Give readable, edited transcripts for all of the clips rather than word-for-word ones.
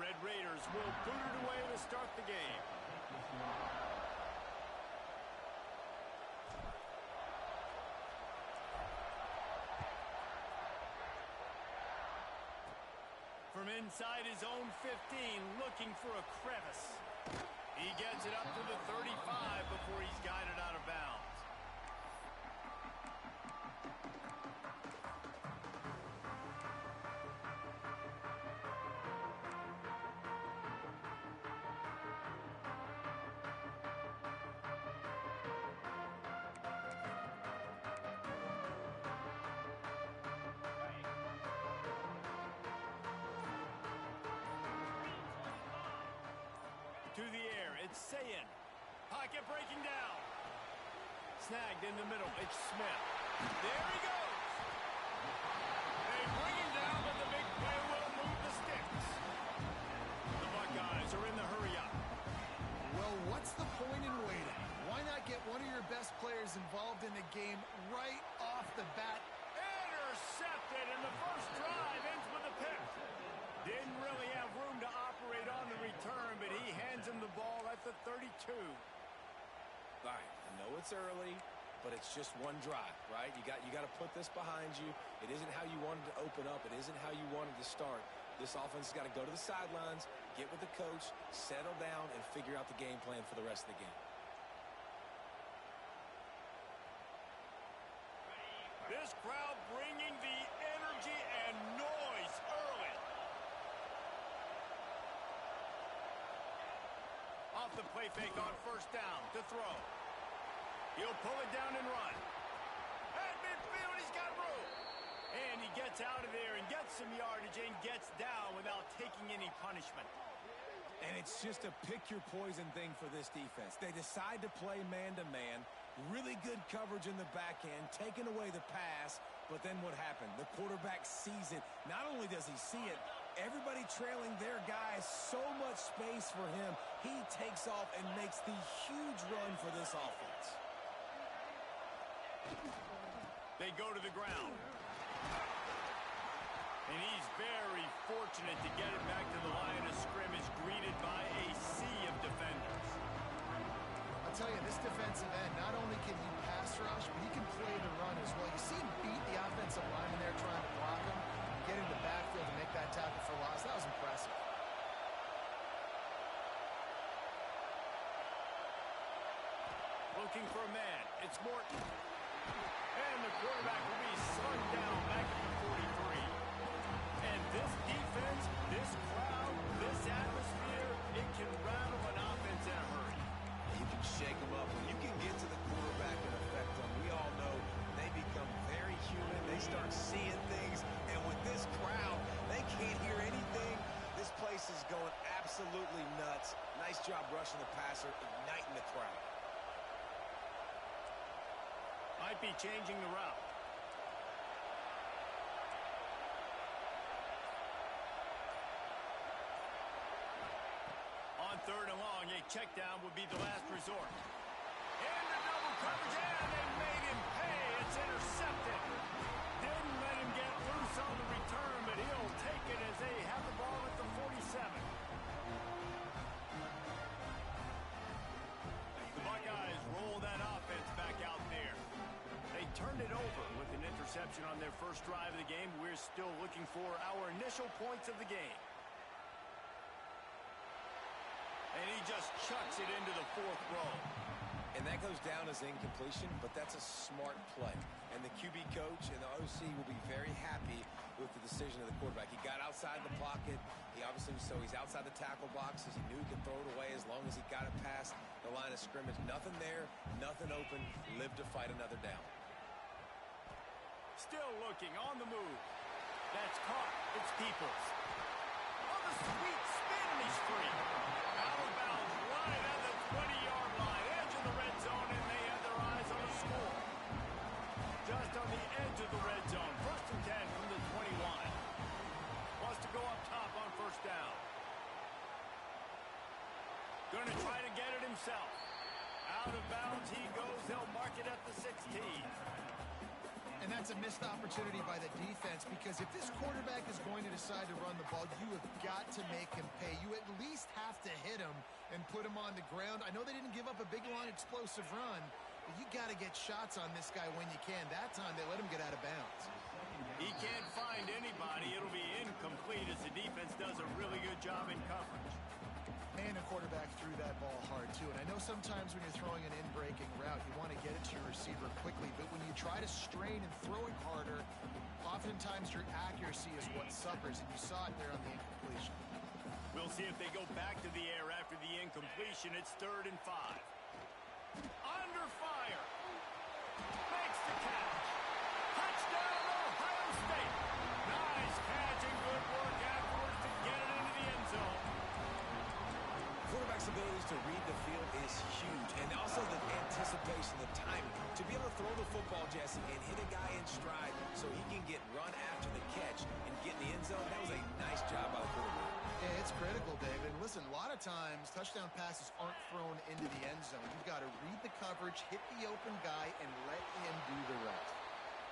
Red Raiders will boot it away to start the game. From inside his own 15, looking for a crevice. He gets it up to the 35 before he's guided out of bounds. To the air, it's Sayin. Pocket breaking down. Snagged in the middle, it's Smith. There he goes. They bring him down, but the big play will move the sticks. The Buckeyes are in the hurry-up. Well, what's the point in waiting? Why not get one of your best players involved in the game right off the bat? Intercepted, and the first drive ends with a pick. Didn't really have room to operate on the return, but he hands him the ball at the 32. All right, I know it's early, but it's just one drive, right? You got to put this behind you. It isn't how you wanted to open up. It isn't how you wanted to start. This offense has got to go to the sidelines, get with the coach, settle down, and figure out the game plan for the rest of the game. This crowd bringing the energy and noise early. Off the play fake on first down to throw. He'll pull it down and run. At midfield, he's got room. And he gets out of there and gets some yardage and gets down without taking any punishment. And it's just a pick-your-poison thing for this defense. They decide to play man-to-man. Really good coverage in the back end, taking away the pass, but then what happened? The quarterback sees it. Not only does he see it, everybody trailing their guys, so much space for him. He takes off and makes the huge run for this offense. They go to the ground. And he's very fortunate to get it back to the line of scrimmage, greeted by a sea of defenders. I'll tell you, this defensive end, not only can he pass rush, but he can play the run as well. You see him beat the offensive lineman there trying to block him, get into the backfield to make that tackle for loss. That was impressive. Looking for a man. It's Morton. And the quarterback will be slung down back at the 43. And this defense, this crowd, this atmosphere, it can rattle an offense in a hurry. You can shake them up. When you can get to the quarterback and affect them, we all know they become very human. They start seeing things. And with this crowd, they can't hear anything. This place is going absolutely nuts. Nice job rushing the passer, igniting the crowd. Might be changing the route. On third and long, a check down would be the last resort. And the double coverage, and they made him pay. It's intercepted. Didn't let him get loose on the return, but he'll take it as they have the ball at the 47. The Buckeyes roll that offense back out there. They turned it over with an interception on their first drive of the game. We're still looking for our initial points of the game. And he just chucks it into the fourth row. And that goes down as incompletion, but that's a smart play. And the QB coach and the OC will be very happy with the decision of the quarterback. He got outside the pocket. He obviously, so he's outside the tackle boxes. He knew he could throw it away as long as he got it past the line of scrimmage. Nothing there, nothing open. Lived to fight another down. Still looking on the move. That's caught. It's Peoples. On the sweet spin, and he's free. Out of bounds, right at the 20-yard line. Edge of the red zone, and they have their eyes on a score. Just on the edge of the red zone. First and 10 from the 21. Wants to go up top on first down. Going to try to get it himself. Out of bounds he goes. They'll mark it at the 16. And And that's a missed opportunity by the defense, because if this quarterback is going to decide to run the ball, you have got to make him pay. You at least have to hit him and put him on the ground. I know they didn't give up a big, long, explosive run, but you got to get shots on this guy when you can. That time, they let him get out of bounds. He can't find anybody. It'll be incomplete as the defense does a really good job in coverage. And the quarterback threw that ball hard, too. And I know sometimes when you're throwing an in-breaking route, you want to get it to your receiver quickly. But when you try to strain and throw it harder, oftentimes your accuracy is what suffers. And you saw it there on the incompletion. We'll see if they go back to the air after the incompletion. It's 3rd and 5. Under fire. Makes the catch. Touchdown, Ohio State. Nice catch and good work afterwards to get it into the end zone. Quarterback's abilities to read the field is huge, and also the anticipation, the timing. To be able to throw the football, Jesse, and hit a guy in stride so he can get run after the catch and get in the end zone, that was a nice job by the quarterback. Yeah, it's critical, David. Listen, a lot of times, touchdown passes aren't thrown into the end zone. You've got to read the coverage, hit the open guy, and let him do the rest.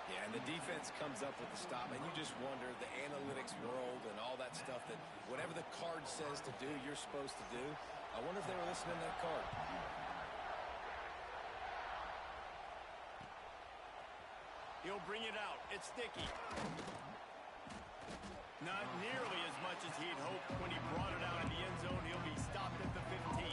Yeah, and the defense comes up with the stop, and you just wonder, the analytics world and all that stuff, that whatever the card says to do, you're supposed to do. I wonder if they were listening to that card. He'll bring it out. It's Dickey. Not nearly as much as he'd hoped when he brought it out in the end zone. He'll be stopped at the 15.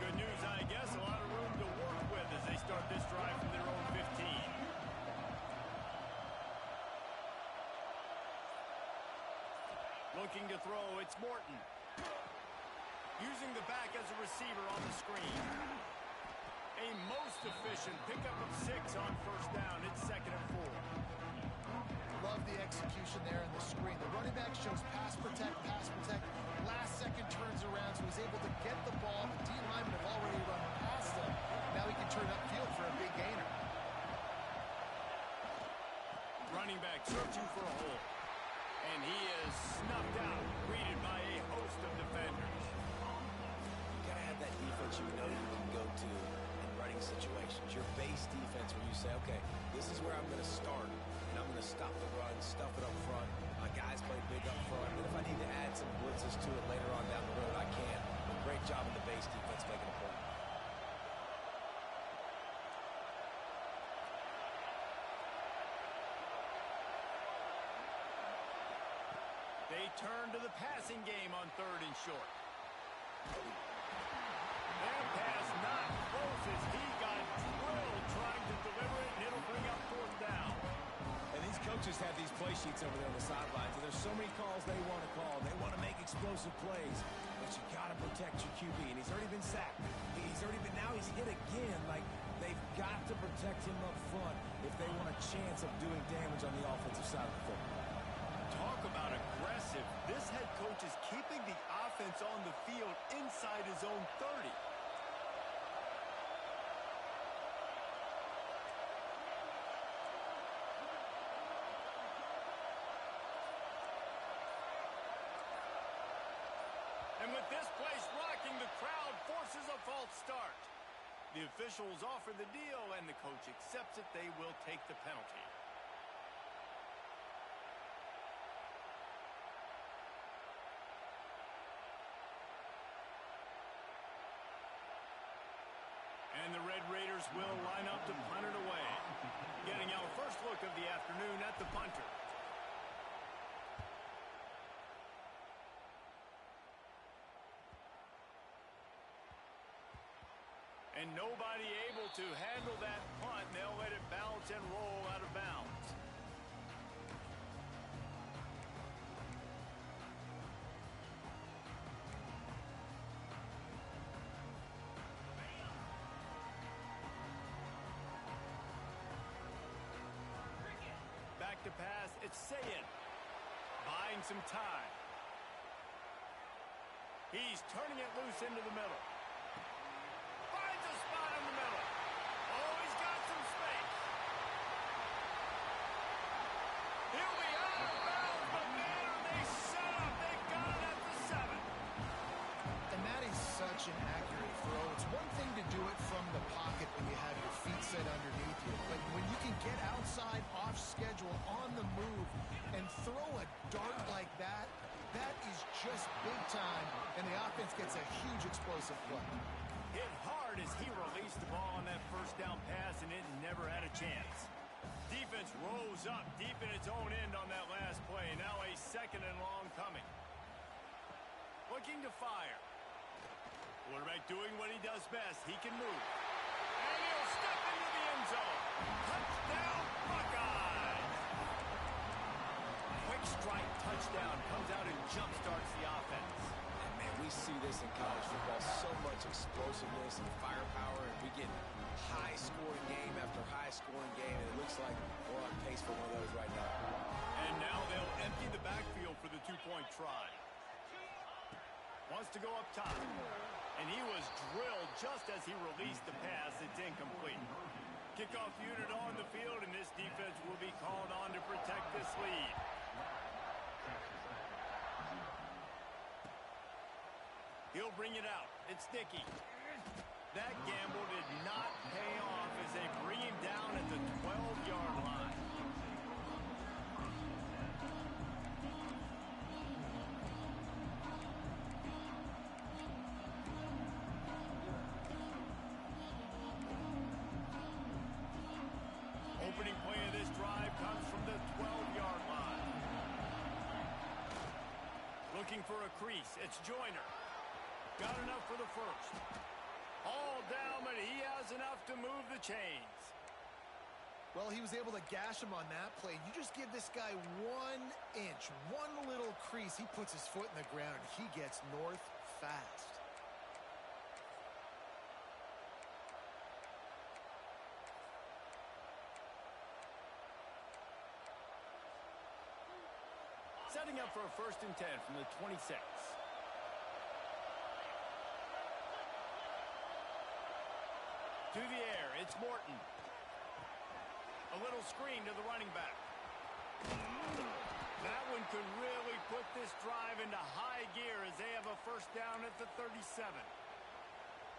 Good news, I guess. A lot of room to work with as they start this drive from their own 15. Looking to throw, it's Morton. Using the back as a receiver on the screen. A most efficient pickup of 6 on 1st down. It's 2nd and 4. Love the execution there in the screen. The running back shows pass protect, pass protect. Last second turns around, so he's able to get the ball. The D linemen have already run past him. Now he can turn upfield for a big gainer. Running back searching for a hole. And he is snuffed out, greeted by a host of defenders. You got to have that defense you know you can go to in running situations. Your base defense where you say, okay, this is where I'm going to start, and I'm going to stop the run, stuff it up front. My guys play big up front. And if I need to add some blitzes to it later on down the road, I can. But great job of the base defense making a play. They turn to the passing game on 3rd and short. That pass not close as he got drilled trying to deliver it, and it'll bring up 4th down. And these coaches have these play sheets over there on the sidelines, and there's so many calls they want to call. They want to make explosive plays, but you got to protect your QB, and he's already been sacked. Now he's hit again. Like, they've got to protect him up front if they want a chance of doing damage on the offensive side of the football. Talk about aggressive. This head coach is keeping the offense on the field inside his own 30. And with this place rocking, the crowd forces a false start. The officials offer the deal, and the coach accepts it. They will take the penalty. And the Red Raiders will line up to punt it away. Getting our first look of the afternoon at the punter. And nobody able to handle that punt. They'll let it bounce and roll out of bounds. Back to pass, it's Sayin. Buying some time. He's turning it loose into the middle. Finds a spot in the middle. Oh, he's got some space. outside, off schedule, on the move, and throw a dart like that, that is just big time, and the offense gets a huge explosive play. Hit hard as he released the ball on that first down pass, and it never had a chance. Defense rose up deep in its own end on that last play. Now a second and long coming. Looking to fire. Quarterback doing what he does best. He can move. And he'll step into the end zone. Touchdown, Buckeyes! Quick strike touchdown comes out and jumpstarts the offense. And man, we see this in college football. So much explosiveness and firepower, and we get high-scoring game after high-scoring game, and it looks like we're on pace for one of those right now. And now they'll empty the backfield for the two-point try. Wants to go up top. And he was drilled just as he released the pass. It's incomplete. Kickoff unit on the field, and this defense will be called on to protect this lead. He'll bring it out. It's Dickey. That gamble did not pay off as they bring him down at the 12-yard line. Opening play of this drive comes from the 12-yard line. Looking for a crease. It's Joyner. Got enough for the first. All down, but he has enough to move the chains. Well, he was able to gash him on that play. You just give this guy 1 inch, one little crease. He puts his foot in the ground. He gets north fast. Setting up for a 1st and 10 from the 26. To the air, it's Morton. A little screen to the running back. That one could really put this drive into high gear as they have a first down at the 37.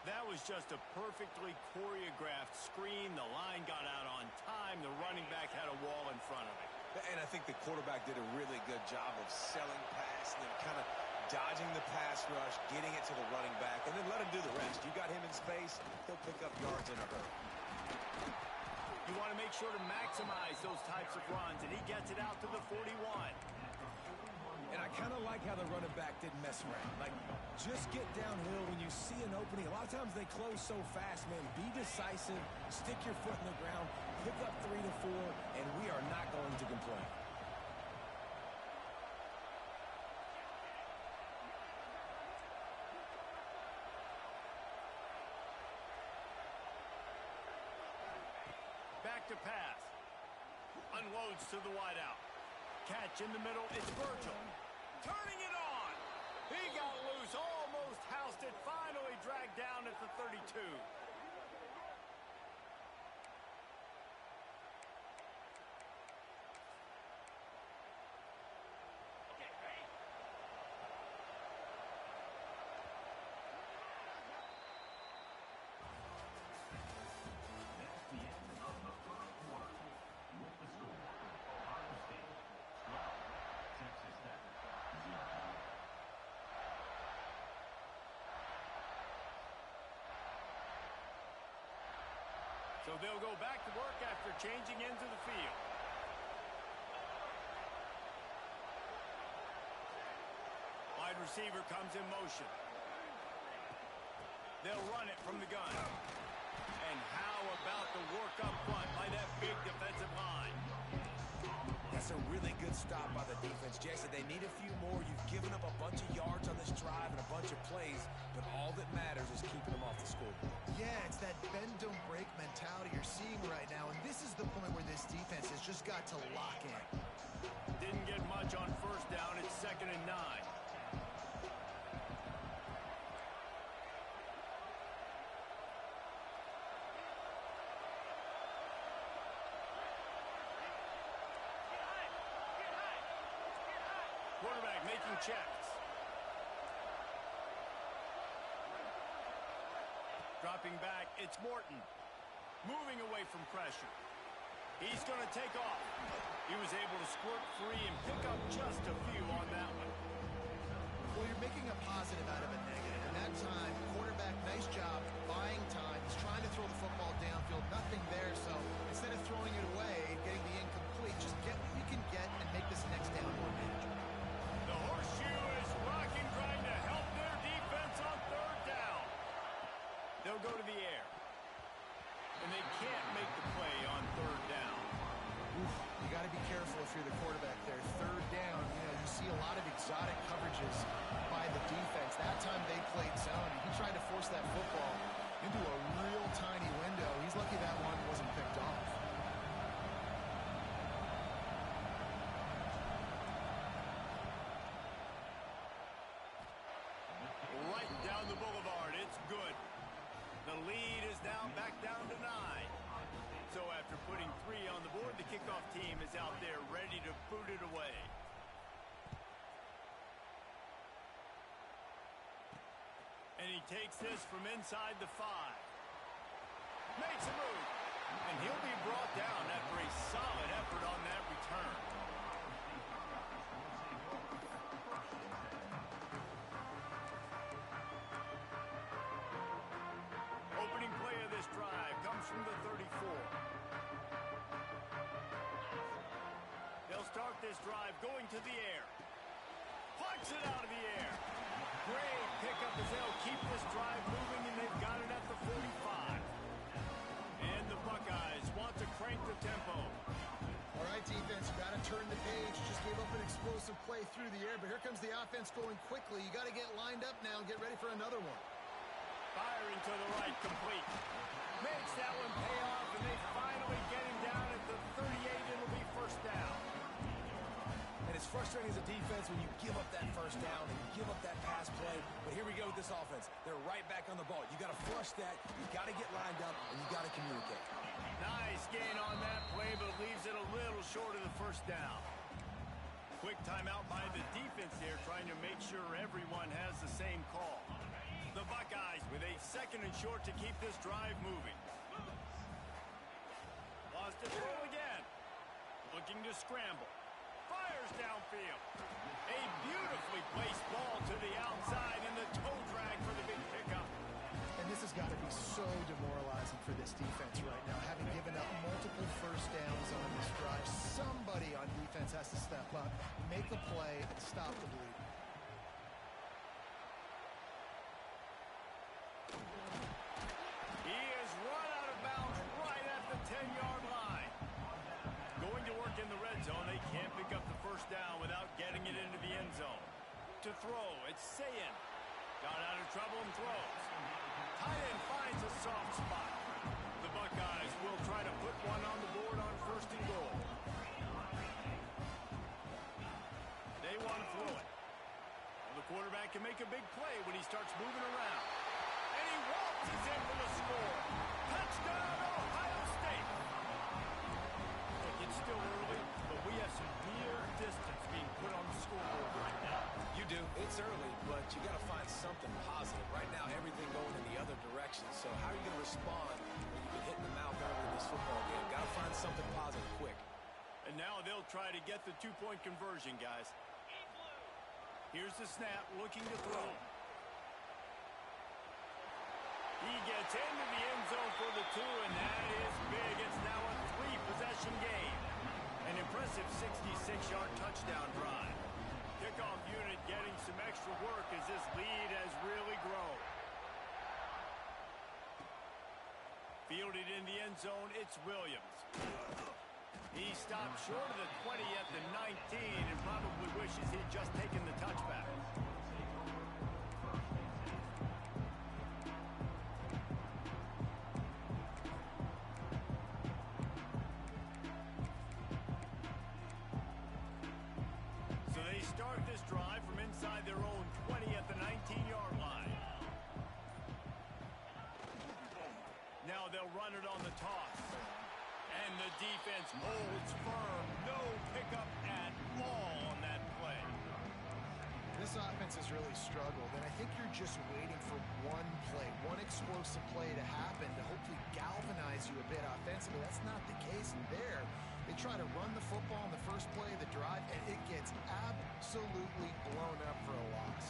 That was just a perfectly choreographed screen. The line got out on time. The running back had a wall in front of it. And I think the quarterback did a really good job of selling pass and then kind of dodging the pass rush, getting it to the running back, and then let him do the rest. You got him in space, he'll pick up yards in a hurry. You want to make sure to maximize those types of runs, and he gets it out to the 41. And I kind of like how the running back didn't mess around. Like, just get downhill when you see an opening. A lot of times they close so fast, man. Be decisive, stick your foot in the ground, pick up 3 to 4, and we are not going to complain. Back to pass. Unloads to the wideout. Catch in the middle. It's Virgil. Turning it on. He got loose. Almost housed it. Finally dragged down at the 32. So they'll go back to work after changing into the field. Wide receiver comes in motion. They'll run it from the gun. And how about the work up front by that big defensive line? That's a really good stop by the defense. Jason, they need a few more. You've given up a bunch of yards on this drive and a bunch of plays, but all that matters is keeping them off the scoreboard. Yeah, it's that bend, don't break mentality you're seeing right now, and this is the point where this defense has just got to lock in. Didn't get much on first down. It's 2nd and 9. Quarterback making checks. Dropping back, it's Morton. Moving away from pressure. He's going to take off. He was able to squirt free and pick up just a few on that one. Well, you're making a positive out of a negative. And that time, quarterback, nice job buying time. He's trying to throw the football downfield. Nothing there. So instead of throwing it away and getting the incomplete, just get what you can get and make this next down more manageable. The horseshoe is rocking, trying to help their defense on third down. They'll go to the air. And they can't make the play on third down. Oof, you got to be careful if you're the quarterback there. Third down, you see a lot of exotic coverages by the defense. That time they played zone. He tried to force that football into a real tiny window. He's lucky that one wasn't picked off. Right down the boulevard. It's good. The lead is now back down to 9. So after putting 3 on the board, the kickoff team is out there ready to boot it away. And he takes this from inside the 5. Makes a move. And he'll be brought down after a solid effort on that return. Opening play of this drive comes from the 34. They'll start this drive going to the air. Plucks it out of the air. Great pickup as they'll keep this drive moving, and they've got it at the 45. And the Buckeyes want to crank the tempo. All right, defense, you got to turn the page. You just gave up an explosive play through the air, but here comes the offense going quickly. You got to get lined up now and get ready for another one. Firing to the right, complete. Makes that one pay off, and they finally get him down at the 38. It'll be first down. And it's frustrating as a defense when you give up that first down and give up that pass play. But here we go with this offense. They're right back on the ball. You got to flush that. You got to get lined up, and you got to communicate. Nice gain on that play, but leaves it a little short of the first down. Quick timeout by the defense there, trying to make sure everyone has the same call. The Buckeyes with a 2nd and short to keep this drive moving. Lost to throw again. Looking to scramble. Fires downfield. A beautifully placed ball to the outside, and the toe drag for the big pickup. And this has got to be so demoralizing for this defense right now, having given up multiple first downs on this drive. Somebody on defense has to step up, make a play, and stop the bleeding. He is run out of bounds right at the 10-yard line. Going to work in the red zone. They can't pick up the first down without getting it into the end zone. To throw, it's Sayin. Got out of trouble and throws. Tight end finds a soft spot. The Buckeyes will try to put one on the board on 1st and goal. They want to throw it. Well, the quarterback can make a big play when he starts moving around. And he waltzes in for the score. Touchdown, Ohio State. Look, it's still early, but we have some near distance being put on the scoreboard right now. You do. It's early, but you got to find something positive. Right now, everything going in the other direction. So how are you going to respond when you get hit in the mouth early in this football game? Got to find something positive quick. And now they'll try to get the 2-point conversion, guys. Here's the snap, looking to throw. He gets into the end zone for the 2, and that is big. It's now a 3-possession game. An impressive 66-yard touchdown drive. Kickoff unit getting some extra work as this lead has really grown. Fielded in the end zone, it's Williams. He stopped short of the 20 at the 19 and probably wishes he'd just taken the touchback. So they start this drive from inside their own 20 at the 19-yard line. Now they'll run it on the toss. And the defense holds firm. No pickup at all on that play. This offense has really struggled, and I think you're just waiting for one play, one explosive play to happen to hopefully galvanize you a bit offensively. That's not the case. And there, they try to run the football in the first play of the drive, and it gets absolutely blown up for a loss.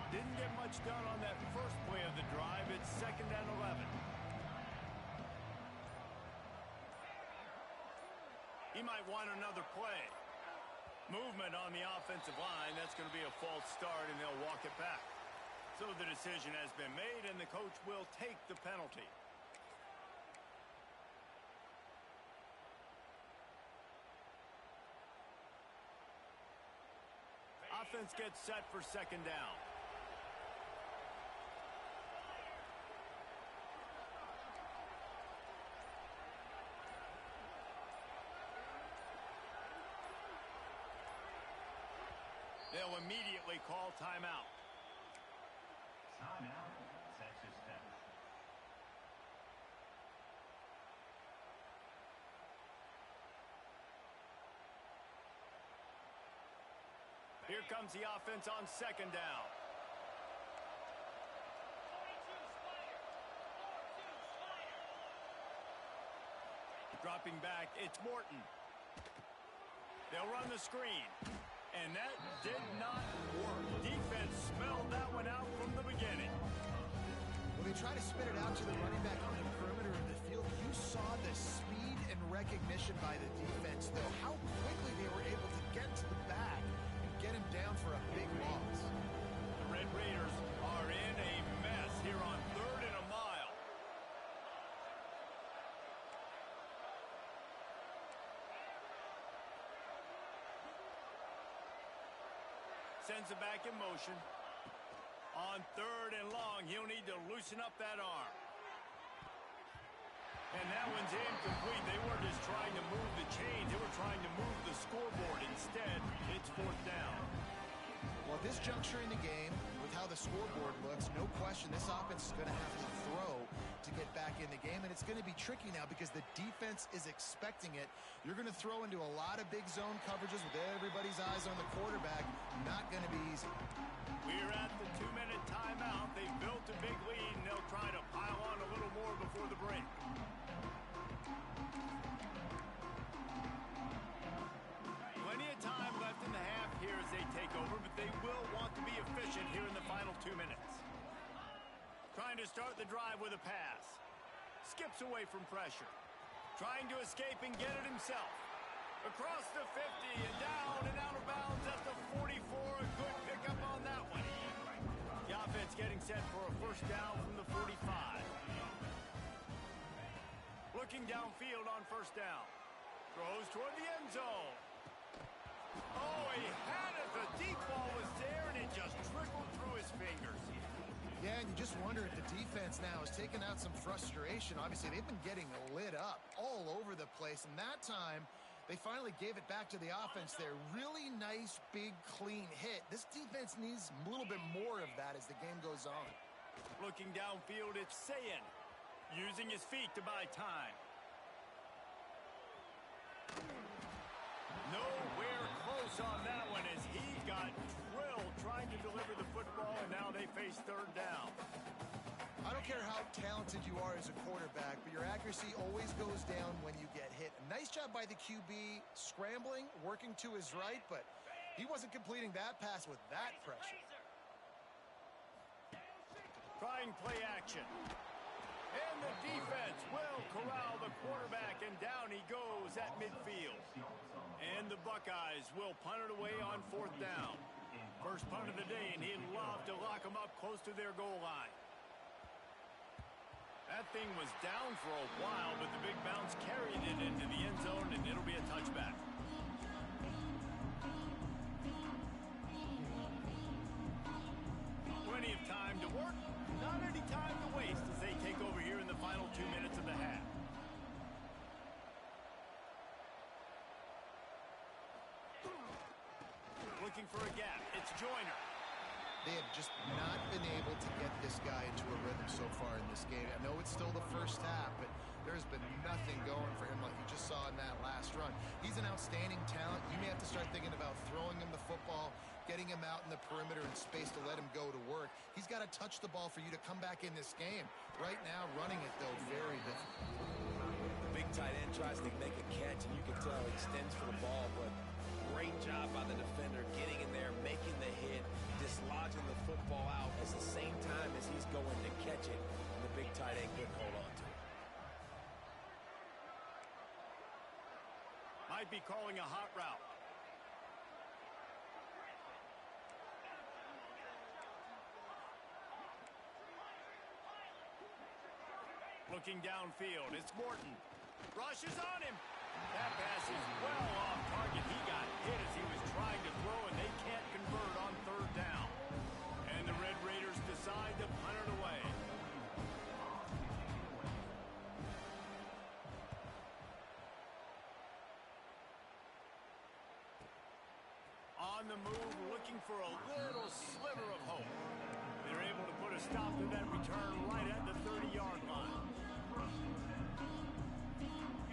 Didn't get much done on that first play of the drive. It's 2nd and 11. He might want another play. Movement on the offensive line. That's going to be a false start, and they'll walk it back. So the decision has been made, and the coach will take the penalty. Offense gets set for 2nd down. They'll immediately call timeout. Timeout, Texas Tech. Here comes the offense on 2nd down. Dropping back, it's Morton. They'll run the screen. And that did not work. Defense smelled that one out from the beginning. When they try to spit it out to the running back on the perimeter of the field, you saw the speed and recognition by the defense, though, how quickly they were able to get to the back and get him down for a big loss. The Red Raiders are in a mess here on 3rd and a mile. Sends it back in motion. On 3rd and long, he'll need to loosen up that arm. And that one's incomplete. They weren't just trying to move the chains. They were trying to move the scoreboard. Instead, it's 4th down. Well, at this juncture in the game, with how the scoreboard looks, no question this offense is going to have to throw to get back in the game, and it's going to be tricky now because the defense is expecting it. You're going to throw into a lot of big zone coverages with everybody's eyes on the quarterback. Not going to be easy. We're at the 2-minute timeout. They built a big lead, and they'll try to pile on a little more before the break. Plenty of time left in the half here as they take over, but they will want to be efficient here in the final 2 minutes. Trying to start the drive with a pass. Skips away from pressure. Trying to escape and get it himself. Across the 50 and down and out of bounds at the 44. A good pickup on that one. The offense getting set for a 1st down from the 45. Looking downfield on 1st down. Throws toward the end zone. Oh, he had it. The deep ball was there, and it just trickled through his fingers. Yeah, and you just wonder if the defense now has taken out some frustration. Obviously, they've been getting lit up all over the place, and that time, they finally gave it back to the offense there. Really nice, big, clean hit. This defense needs a little bit more of that as the game goes on. Looking downfield, it's Sayin, using his feet to buy time. Nowhere close on that one as he got drilled trying to deliver the football, and now they face 3rd down. I don't care how talented you are as a quarterback, but your accuracy always goes down when you get hit. A nice job by the QB scrambling, working to his right, but he wasn't completing that pass with that pressure. Trying play action. And the defense will corral the quarterback, and down he goes at midfield. And the Buckeyes will punt it away on 4th down. First punt of the day, and he'd love to lock them up close to their goal line. That thing was down for a while, but the big bounce carried it into the end zone, and it'll be a touchback. Plenty of time to work, not any time to waste as they take over here in the final 2 minutes of the half. Looking for a gap. It's Joyner. They have just not been able to get this guy into a rhythm so far in this game. I know it's still the first half, but there's been nothing going for him like you just saw in that last run. He's an outstanding talent. You may have to start thinking about throwing him the football, getting him out in the perimeter and space to let him go to work. He's got to touch the ball for you to come back in this game. Right now, running it, though, very difficult. The big tight end tries to make a catch, and you can tell he extends for the ball, but great job by the defender getting in there, making the hit, dislodging the football out at the same time as he's going to catch it, and the big tight end couldn't hold on to it. Might be calling a hot route. Looking downfield, it's Morton. Rushes on him. That pass is well off target. He got hit as he was trying to throw, and they can't convert on third down. And the Red Raiders decide to punt it away. On the move, looking for a little sliver of hope. They're able to put a stop to that return right at the 30-yard line.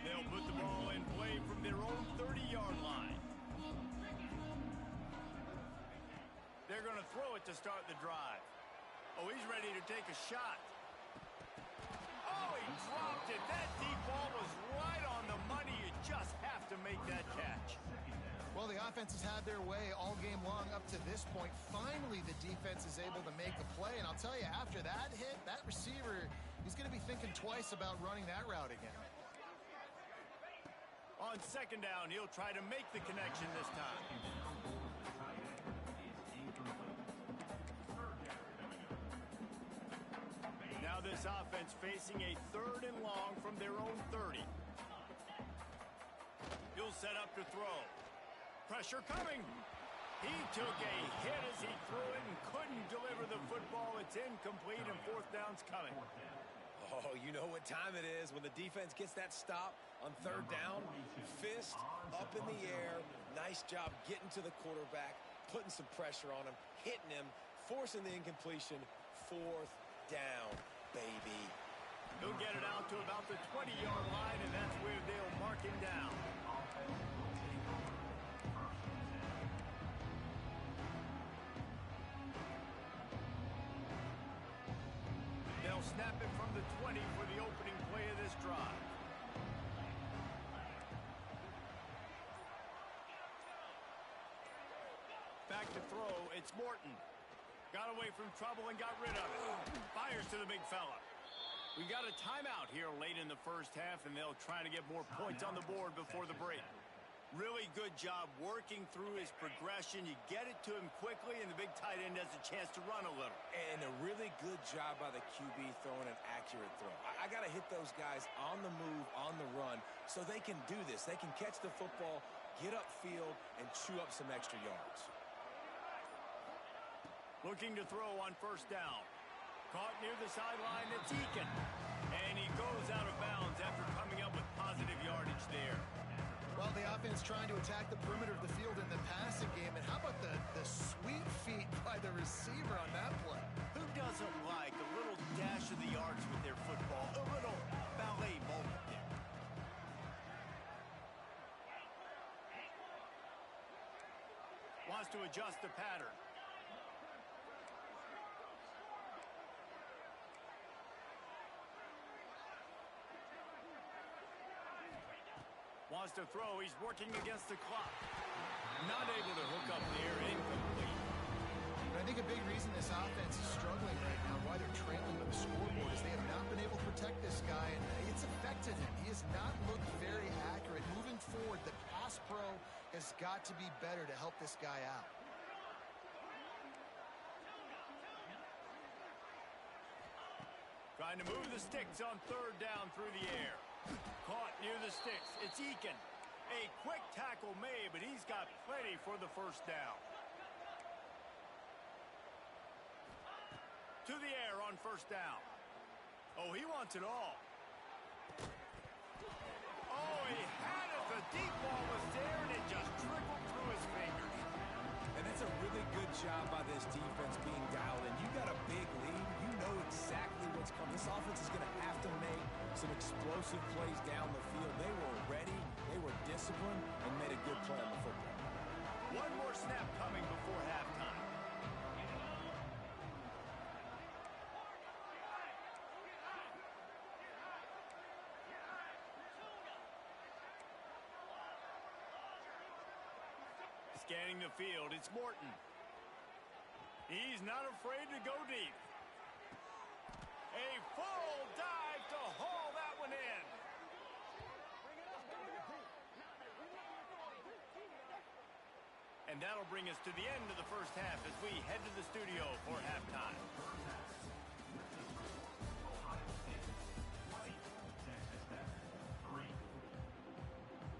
They'll put the ball in play from their own 30-yard line. They're going to throw it to start the drive. Oh, he's ready to take a shot. Oh, he dropped it. That deep ball was right on the money. You just have to make that catch. Well, the offense has had their way all game long up to this point. Finally, the defense is able to make a play. And I'll tell you, after that hit, that receiver, he's going to be thinking twice about running that route again. On second down, he'll try to make the connection this time. Now this offense facing a third and long from their own 30. He'll set up to throw. Pressure coming. He took a hit as he threw it and couldn't deliver the football. It's incomplete and fourth down's coming. Oh, you know what time it is when the defense gets that stop on third down. Fist up in the air. Nice job getting to the quarterback, putting some pressure on him, hitting him, forcing the incompletion. Fourth down, baby. He'll get it out to about the 20-yard line, and that's where they'll mark him down. They'll snap it from the 20 for the opening play of this drive. Back to throw, it's Morton. Got away from trouble and got rid of it. Fires to the big fella. We got a timeout here late in the first half, and they'll try to get more points on the board before the break. Really good job working through his progression. You get it to him quickly, and the big tight end has a chance to run a little. And a really good job by the QB throwing an accurate throw. I got to hit those guys on the move, on the run, so they can do this. They can catch the football, get upfield, and chew up some extra yards. Looking to throw on first down. Caught near the sideline, it's Eakin. And he goes out of bounds after coming up with positive yardage there. Well, the offense trying to attack the perimeter of the field in the passing game. And how about the sweet feet by the receiver on that play? Who doesn't like a little dash of the yards with their football? A little ballet moment there. Wants to adjust the pattern. Wants to throw. He's working against the clock. Not able to hook up there. Incomplete. But I think a big reason this offense is struggling right now, why they're trailing with the scoreboard, is they have not been able to protect this guy, and it's affected him. He has not looked very accurate. Moving forward, the pass pro has got to be better to help this guy out. Trying to move the sticks on third down through the air. Caught near the sticks. It's Eakin. A quick tackle made, but he's got plenty for the first down. To the air on first down. Oh, he wants it all. Oh, he had it. The deep ball was there, and it just trickled through his fingers. And that's a really good job by this defense being some explosive plays down the field. They were ready, they were disciplined, and made a good play on the football. One more snap coming before halftime. Scanning the field, it's Morton. He's not afraid to go deep. A full dive to haul that one in. And that'll bring us to the end of the first half as we head to the studio for halftime.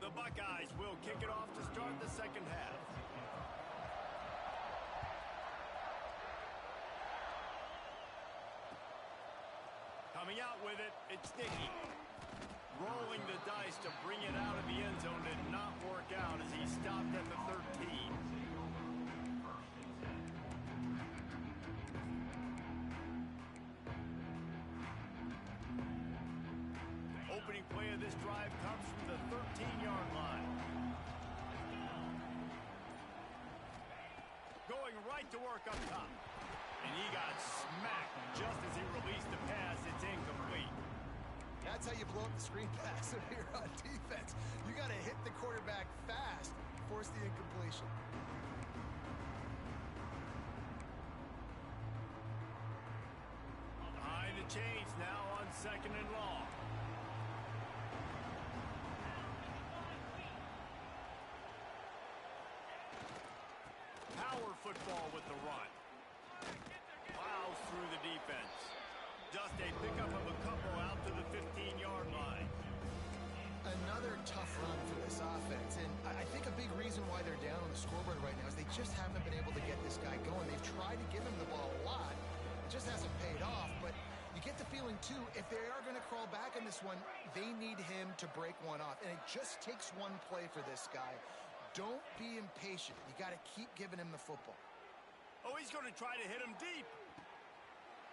The Buckeyes will kick it off to start the second half. Coming out with it, it's Nicky. Rolling the dice to bring it out of the end zone did not work out as he stopped at the 13. Opening play of this drive comes from the 13-yard line. Going right to work up top. And he got smacked just as he released the pass. It's incomplete. That's how you blow up the screen pass here on defense. You got to hit the quarterback fast, force the incompletion. Behind the chains now on 2nd and long. Power football with the run. Plows through the defense. Just a pickup of a couple out to the 15-yard line. Another tough run for this offense, and I think a big reason why they're down on the scoreboard right now is they just haven't been able to get this guy going. They've tried to give him the ball a lot. It just hasn't paid off, but you get the feeling, too, if they are going to crawl back in this one, they need him to break one off, and it just takes one play for this guy. Don't be impatient. You got to keep giving him the football. Oh, he's going to try to hit him deep.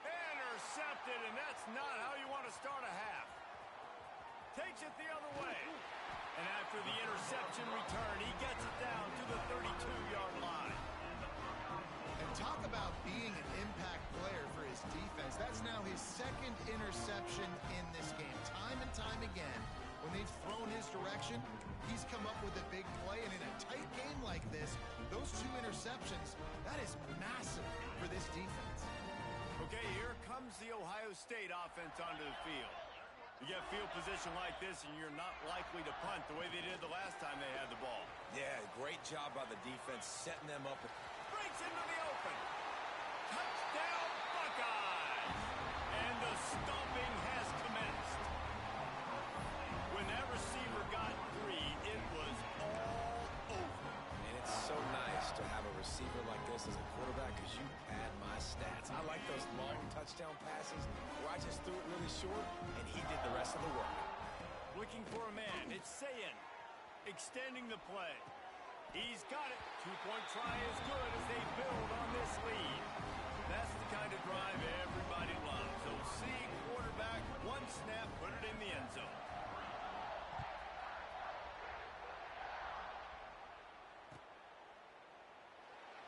Intercepted, and that's not how you want to start a half. Takes it the other way. And after the interception return, he gets it down to the 32-yard line. And talk about being an impact player for his defense. That's now his second interception in this game. Time and time again, when they've thrown his direction, he's come up with a big play. And in a tight game like this, those two interceptions, that is massive for this defense. Okay, here comes the Ohio State offense onto the field. You get field position like this, and you're not likely to punt the way they did the last time they had the ball. Yeah, great job by the defense setting them up. Breaks into the open. Touchdown, Buckeyes! And the stomping has commenced. When that receiver got 3, it was all over. And it's so nice to have a receiver like this as a quarterback because you pad my stats. I like those long touchdown passes where I just threw it really short and he did the rest of the work. Looking for a man. It's Sayin. Extending the play. He's got it. 2-point try is good as they build on this lead. That's the kind of drive everybody loves. So see quarterback, one snap, put it in the end zone.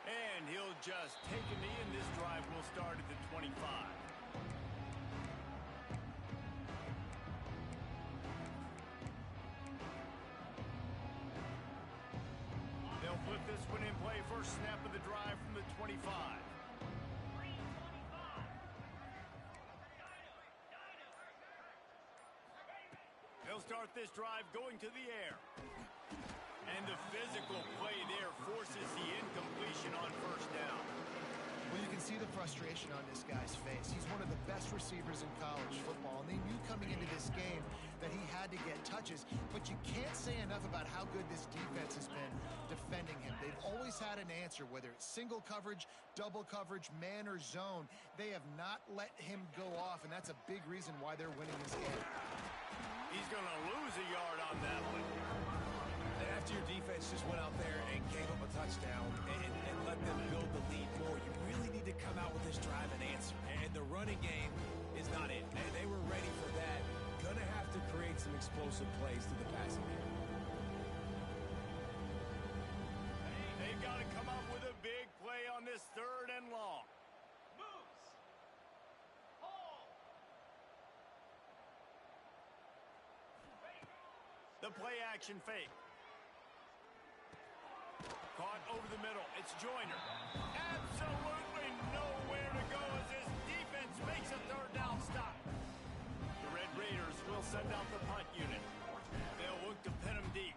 And he'll just take a knee, and this drive will start at the 25. They'll put this one in play. First snap of the drive from the 25. They'll start this drive going to the air. And the physical play there forces the incompletion on first down. Well, you can see the frustration on this guy's face. He's one of the best receivers in college football, and they knew coming into this game that he had to get touches, but you can't say enough about how good this defense has been defending him. They've always had an answer, whether it's single coverage, double coverage, man or zone. They have not let him go off, and that's a big reason why they're winning this game. He's going to lose a yard on that one. And after your defense just went out there and gave up a touchdown and let them build the lead more, you really need to come out with this drive and answer. And the running game is not it. And they were ready for that. Gonna have explosive plays through the passing game. They've got to come up with a big play on this 3rd and long. The play action fake. Caught over the middle. It's Joyner. Absolutely nowhere to go as this defense makes a 3rd down stop. The Red Raiders will send out the punt unit. They'll look to pin them deep.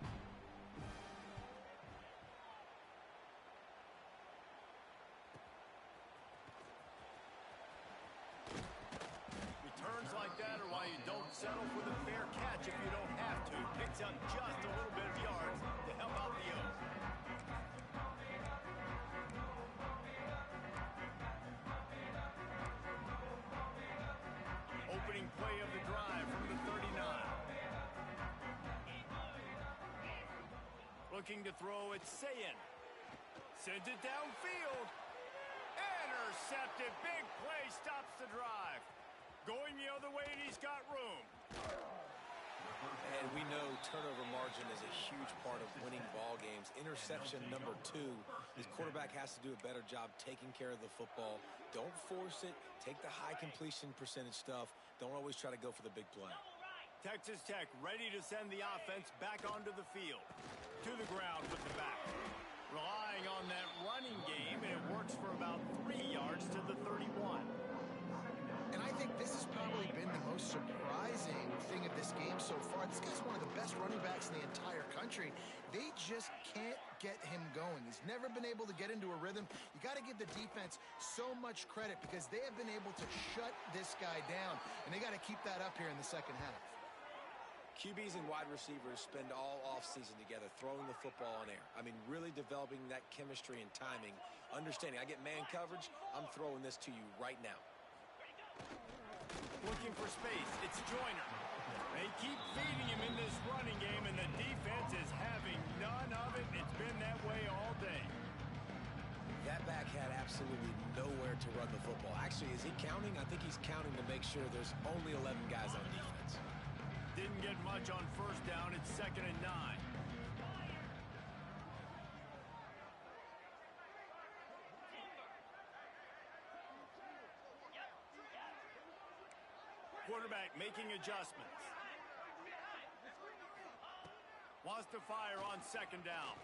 Returns like that are why you don't settle for the fair catch if you don't have to. Picks up just a little bit of yards to help out the O's. Opening play of the drive from the 39. Looking to throw, it's Sayin. Sends it downfield. Intercepted. Big play stops the drive. Going the other way, and he's got room. And we know turnover margin is a huge part of winning ball games. Interception number 2. His quarterback has to do a better job taking care of the football. Don't force it. Take the high completion percentage stuff. Don't always try to go for the big play. Texas Tech ready to send the offense back onto the field. To the ground with the back. Relying on that running game, and it works for about 3 yards to the 31. And I think this has probably been the most surprising thing of this game so far. This guy's one of the best running backs in the entire country. They just can't get him going. He's never been able to get into a rhythm. You got to give the defense so much credit because they have been able to shut this guy down, and they got to keep that up here in the second half. QBs and wide receivers spend all offseason together throwing the football in air. I mean, really developing that chemistry and timing. Understanding, I get man coverage, I'm throwing this to you right now. Looking for space, it's Joyner. They keep feeding him in this running game, and the defense is having none of it. It's been that way all day. That back had absolutely nowhere to run the football. Actually, is he counting? I think he's counting to make sure there's only 11 guys on defense. Didn't get much on 1st down. It's 2nd and 9. Quarterback making adjustments. Wants to fire on 2nd down.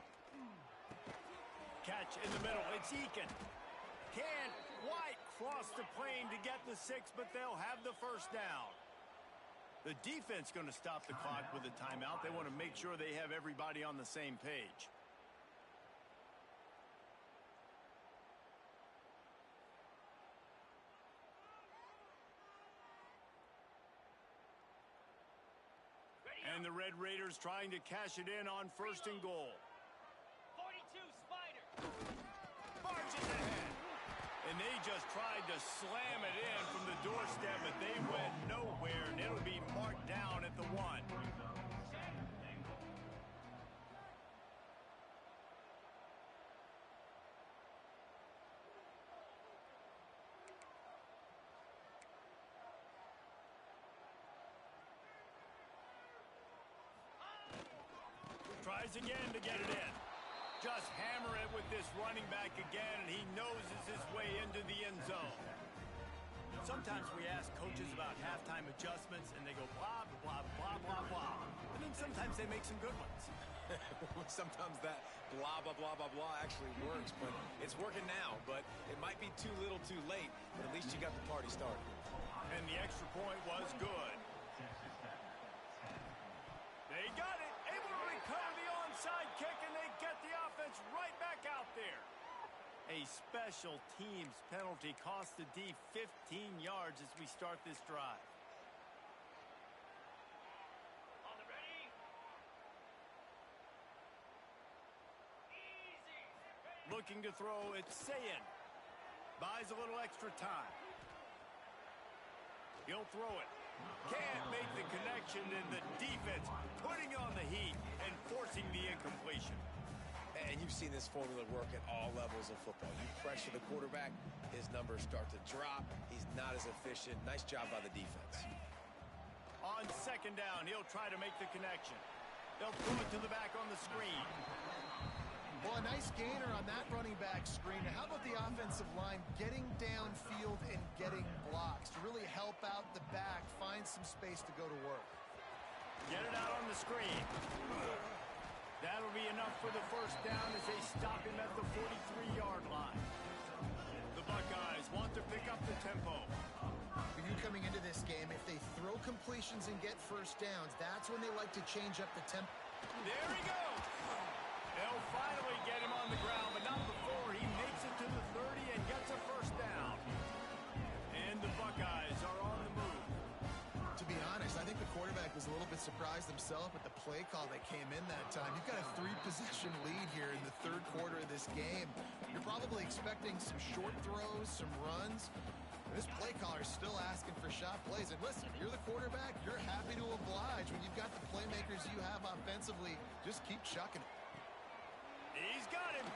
Catch in the middle. It's Eakin. Can White cross the plane to get the 6, but they'll have the 1st down. The defense going to stop the clock with a timeout. They want to make sure they have everybody on the same page. And the Red Raiders trying to cash it in on 1st and goal. 42 Spider. Marches ahead. And they just tried to slam it in from the doorstep, but they went nowhere, and it'll be marked down at the 1. Tries again to get it in. Just hammer it with this running back again, and he noses his way into the end zone. Sometimes we ask coaches about halftime adjustments, and they go blah, blah, blah, blah, blah. I mean, sometimes they make some good ones. Sometimes that blah, blah, blah, blah, blah actually works, but it's working now. But it might be too little too late, but at least you got the party started. And the extra point was good. They got it. Able to recover the onside kick, and they get the offense right back out there. A special teams penalty cost the D 15 yards as we start this drive. On the ready. Easy. Looking to throw, it's Sayin. Buys a little extra time. He'll throw it. Can't make the connection, and the defense putting on the heat and forcing the incompletion. And you've seen this formula work at all levels of football. You pressure the quarterback, his numbers start to drop. He's not as efficient. Nice job by the defense. On On second down, he'll try to make the connection. They'll throw it to the back on the screen. Well, a nice gainer on that running back screen. Now, how about the offensive line getting downfield and getting blocks to really help out the back, find some space to go to work? Get it out on the screen. That'll be enough for the first down as they stop him at the 43-yard line. The Buckeyes want to pick up the tempo. For you coming into this game, if they throw completions and get first downs, that's when they like to change up the tempo. There he goes. They'll finally get him on the ground, but not before he makes it to the 30 and gets a first down. And the Buckeyes are on the move. To be honest, I think the quarterback was a little bit surprised himself at the play call that came in that time. You've got a 3-possession lead here in the third quarter of this game. You're probably expecting some short throws, some runs. This play caller is still asking for shot plays. And listen, you're the quarterback. You're happy to oblige when you've got the playmakers you have offensively. Just keep chucking it. He's got him.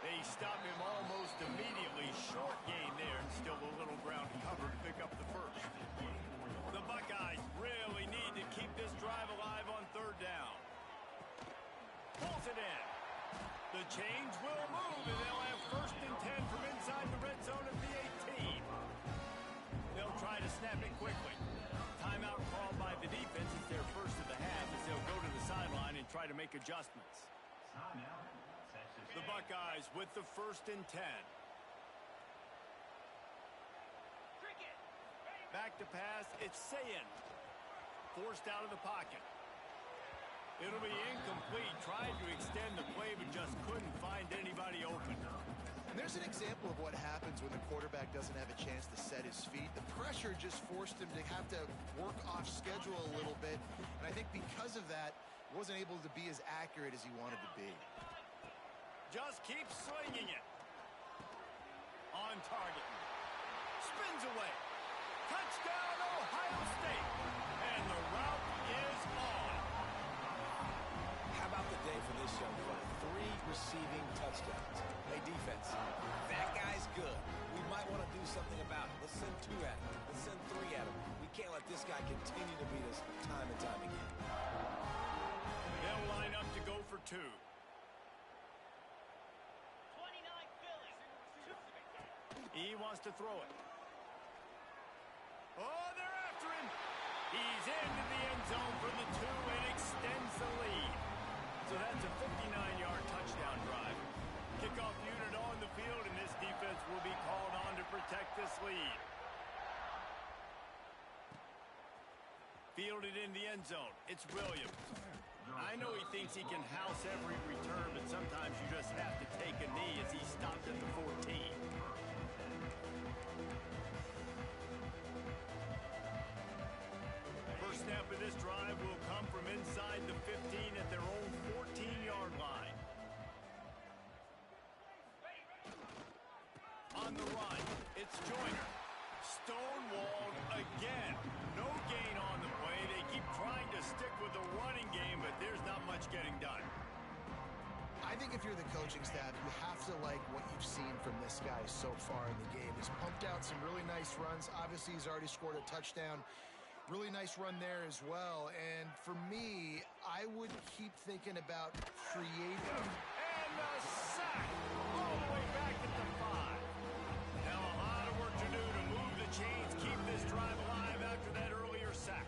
They stop him almost immediately. Short gain there and still a little ground to cover to pick up the first. The Buckeyes really need to keep this drive alive on third down. Pulls it in. The chains will move, and they'll have first and 10 from inside the red zone at the 18. They'll try to snap it quickly. Timeout called by the defense. It's their first of the half as they'll go to the sideline and try to make adjustments. The Buckeyes with the first and 10. Back to pass, it's Sayin. Forced out of the pocket. It'll be incomplete. Tried to extend the play, but just couldn't find anybody open. And there's an example of what happens when the quarterback doesn't have a chance to set his feet. The pressure just forced him to have to work off schedule a little bit. And I think because of that, he wasn't able to be as accurate as he wanted to be. Just keep swinging it. On target. Spins away. Touchdown, Ohio State. And the route is on. How about the day for this young fella? 3 receiving touchdowns. Hey, defense, that guy's good. We might want to do something about it. Let's send 2 at him. Let's send 3 at him. We can't let this guy continue to beat us time and time again. They'll line up to go for 2. 29 Phillies. He wants to throw it. Oh, they're after him. He's into the end zone for the 2 and extends the lead. So that's a 59-yard touchdown drive. Kickoff unit on the field, and this defense will be called on to protect this lead. Fielded in the end zone. It's Williams. I know he thinks he can house every return, but sometimes you just have to take a knee as he stopped at the 14. First snap of this drive will come from inside the 15 at their own 14-yard line. On the run, it's Joyner. Stonewalled again. No gain on the play. They keep trying to stick with the running game, but there's not much getting done. I think if you're the coaching staff, you have to like what you've seen from this guy so far in the game. He's pumped out some really nice runs. Obviously, he's already scored a touchdown. Really nice run there as well. And for me, I would keep thinking about creating. And a sack all the way back at the 5. Now a lot of work to do to move the chains, keep this drive alive after that earlier sack.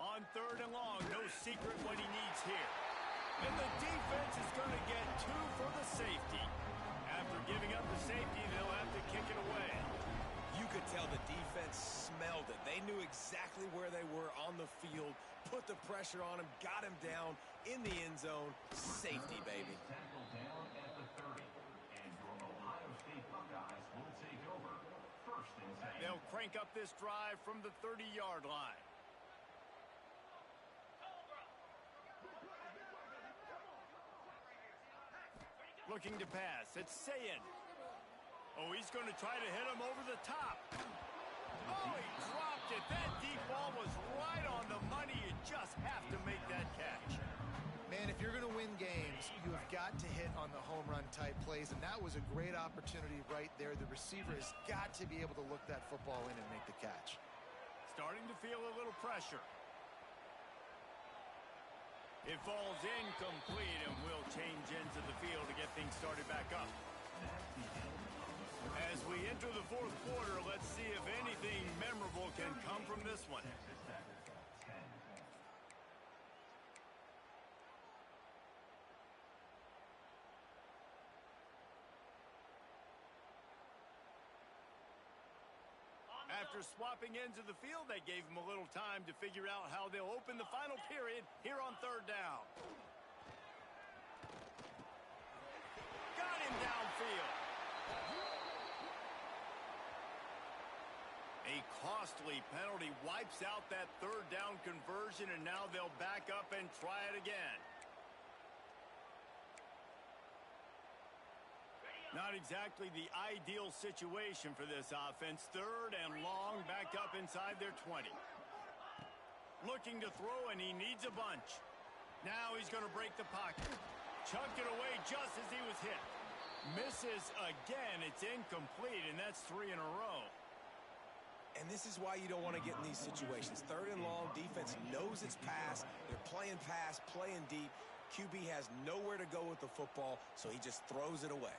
On third and long, no secret what he needs here. And the defense is going to get 2 for the safety. After giving up the safety, they'll have to kick it away. You could tell the defense smelled it. They knew exactly where they were on the field, put the pressure on him, got him down in the end zone. Safety, baby. They'll crank up this drive from the 30-yard line. Looking to pass. It's Sayin. Oh, he's going to try to hit him over the top. Oh, he dropped it. That deep ball was right on the money. You just have to make that catch. Man, if you're going to win games, you have got to hit on on the home run type plays, and that was a great opportunity right there. The receiver has got to be able to look that football in and make the catch. Starting to feel a little pressure. It falls incomplete, and we'll change ends of the field to get things started back up. As we enter the fourth quarter, let's see if anything memorable can come from this one. After swapping ends of the field, they gave him a little time to figure out how they'll open the final period here on third down. Got him downfield. A costly penalty wipes out that third down conversion, and now they'll back up and try it again. Not exactly the ideal situation for this offense. Third and long, back up inside their 20. Looking to throw, and he needs a bunch. Now he's going to break the pocket. Chucked it away just as he was hit. Misses again. It's incomplete, and that's 3 in a row. And this is why you don't want to get in these situations. Third and long, defense knows it's pass. They're playing pass, playing deep. QB has nowhere to go with the football, so he just throws it away.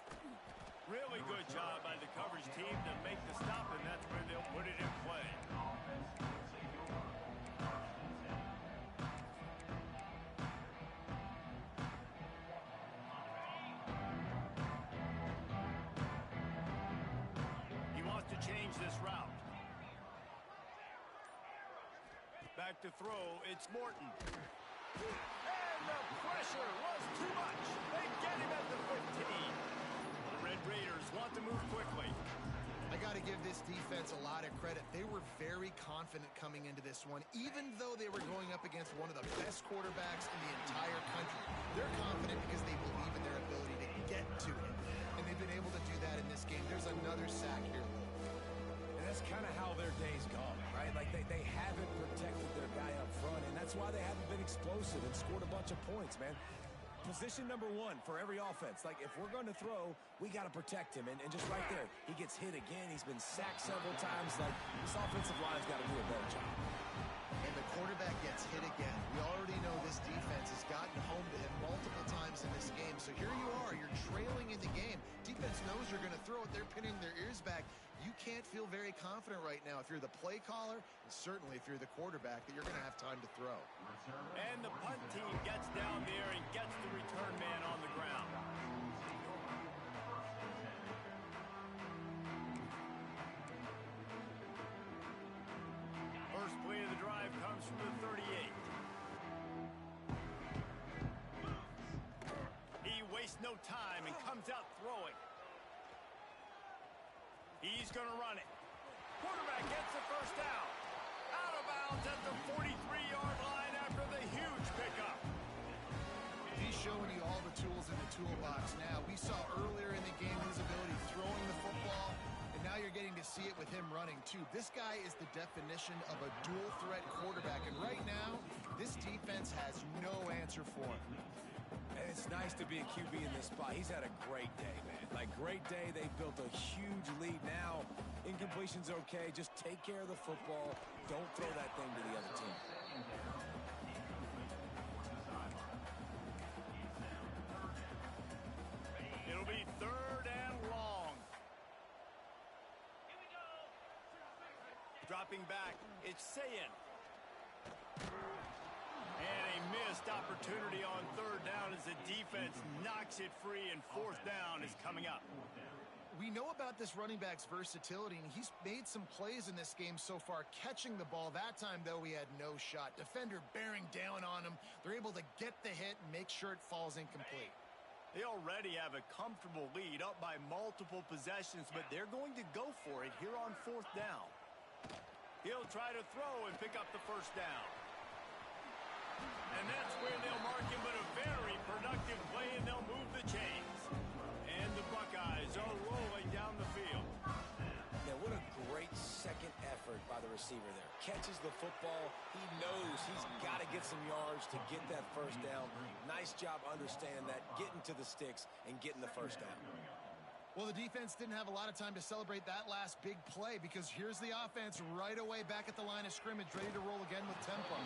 Really good job by the coverage team to make the stop, and that's where they'll put it in play. He wants to change this route. Back to throw, it's Morton. And the pressure was too much. They get him at the 15. The Red Raiders want to move quickly. I got to give this defense a lot of credit. They were very confident coming into this one, even though they were going up against one of the best quarterbacks in the entire country. They're confident because they believe in their ability to get to him, and they've been able to do that in this game. There's another sack here. And that's kind of how their day's gone, right? Like they haven't protected their guy up front, and that's why they haven't been explosive and scored a bunch of points, man. Position number one for every offense. Like, if we're going to throw, we got to protect him. And just right there, he gets hit again. He's been sacked several times. Like, this offensive line's got to do a better job. And the quarterback gets hit again. We already know this defense has gotten home to him multiple times in this game. So here you are. You're trailing in the game. Defense knows you're going to throw it. They're pinning their ears back. You can't feel very confident right now if you're the play caller, and certainly if you're the quarterback, that you're going to have time to throw. And the punt team gets down there and gets the return man on the ground. First play of the drive comes from the 38. He wastes no time and comes out throwing. He's going to run it. Quarterback gets the first down. Out of bounds at the 43-yard line after the huge pickup. He's showing you all the tools in the toolbox now. We saw earlier in the game his ability throwing the football, and now you're getting to see it with him running, too. This guy is the definition of a dual-threat quarterback, and right now, this defense has no answer for him. And it's nice to be a QB in this spot. He's had a great day, man. Like, great day. They've built a huge lead now. Incompletion's okay. Just take care of the football. Don't throw that thing to the other team. It'll be third and long. Dropping back, it's Sayin. And a missed opportunity on third down as the defense knocks it free, and fourth down is coming up. We know about this running back's versatility, and he's made some plays in this game so far, catching the ball. That time, though, he had no shot. Defender bearing down on him. They're able to get the hit and make sure it falls incomplete. They already have a comfortable lead, up by multiple possessions, but they're going to go for it here on fourth down. He'll try to throw and pick up the first down. And that's where they'll mark him, but a very productive play, and they'll move the chains. And the Buckeyes are rolling down the field. Yeah, what a great second effort by the receiver there. catches the football, he knows he's got to get some yards to get that first down. Nice job understanding that, getting to the sticks and getting the first down. Well, the defense didn't have a lot of time to celebrate that last big play because here's the offense right away back at the line of scrimmage, ready to roll again with tempo.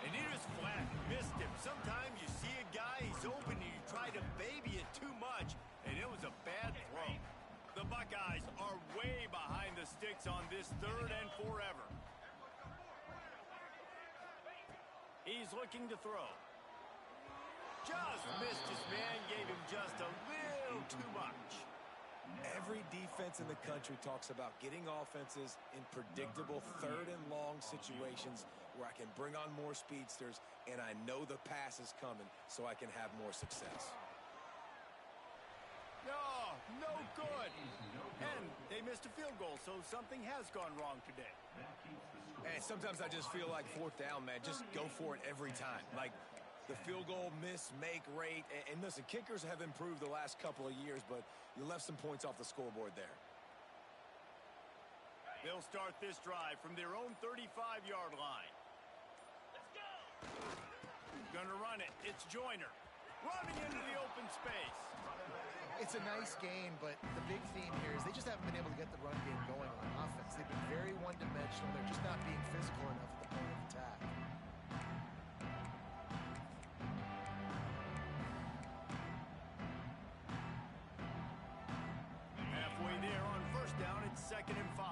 And he was flat, missed him. Sometimes you see a guy, he's open, and you try to baby it too much, and it was a bad throw. The Buckeyes are way behind the sticks on this 3rd and forever. He's looking to throw. Just missed his man, gave him just a little too much. Every defense in the country talks about getting offenses in predictable 3rd and long situations where I can bring on more speedsters and I know the pass is coming so I can have more success. No good. And they missed a field goal, so something has gone wrong today. And sometimes I just feel like 4th down, man, just go for it every time. Like the field goal miss, make rate. And listen, kickers have improved the last couple of years, but you left some points off the scoreboard there. They'll start this drive from their own 35-yard line. Let's go! Gonna run it. It's Joyner. Running into the open space. It's a nice game, but the big theme here is they just haven't been able to get the run game going on offense. They've been very one-dimensional. They're just not being physical enough at the point of attack. Halfway there on 1st down, it's 2nd and 5.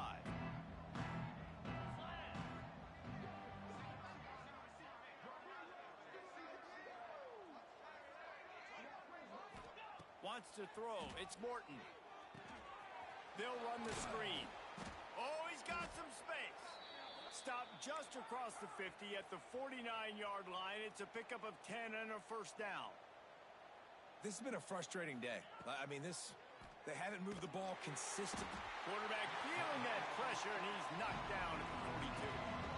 Wants to throw. It's Morton. They'll run the screen. Oh, he's got some space. Stopped just across the 50 at the 49-yard line. It's a pickup of 10 and a 1st down. This has been a frustrating day. I mean, they haven't moved the ball consistently. Quarterback feeling that pressure, and he's knocked down at the 42.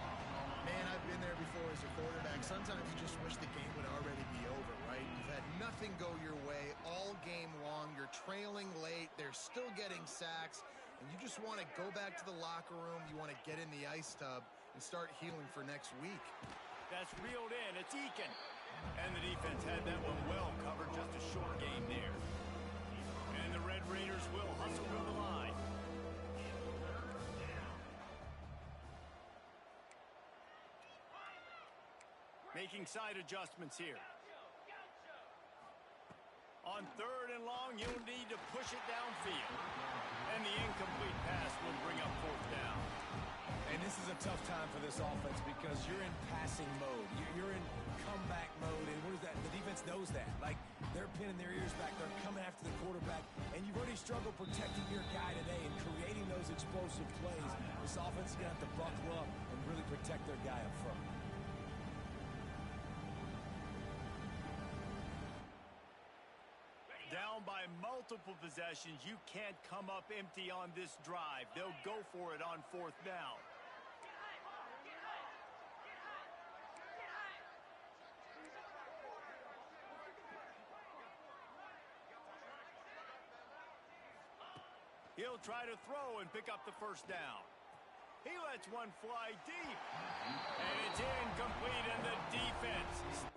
Man, I've been there before as a quarterback. Sometimes you just wish the game would already be over, right? You've had nothing go your way all game long. You're trailing late. They're still getting sacks. And you just want to go back to the locker room. You want to get in the ice tub and start healing for next week. That's reeled in. It's Eakin. And the defense had that one well covered. Just a short game there. And the Red Raiders will hustle to the line. Making side adjustments here. On 3rd and long, you'll need to push it downfield. And the incomplete pass will bring up 4th down. And this is a tough time for this offense because you're in passing mode. You're in comeback mode, and what is that? The defense knows that. Like, they're pinning their ears back. They're coming after the quarterback, and you've already struggled protecting your guy today and creating those explosive plays. This offense is going to have to buckle up and really protect their guy up front. Down by multiple possessions, you can't come up empty on this drive. They'll go for it on 4th down. He'll try to throw and pick up the 1st down. He lets one fly deep. And it's incomplete, and the defense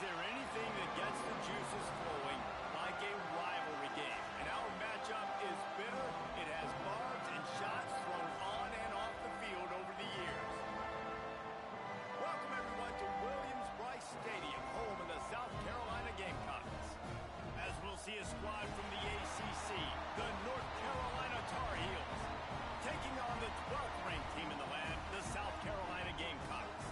there anything that gets the juices flowing like a rivalry game? And our matchup is bitter. It has barbs and shots thrown on and off the field over the years. Welcome, everyone, to Williams-Brice Stadium, home of the South Carolina Gamecocks. As we'll see a squad from the ACC, the North Carolina Tar Heels, taking on the 12th-ranked team in the land, the South Carolina Gamecocks.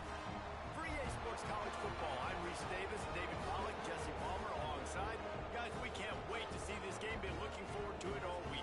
For EA Sports College Football, I'm Reese Davis, David Pollack, Jesse Palmer alongside. Guys, we can't wait to see this game. Been looking forward to it all week.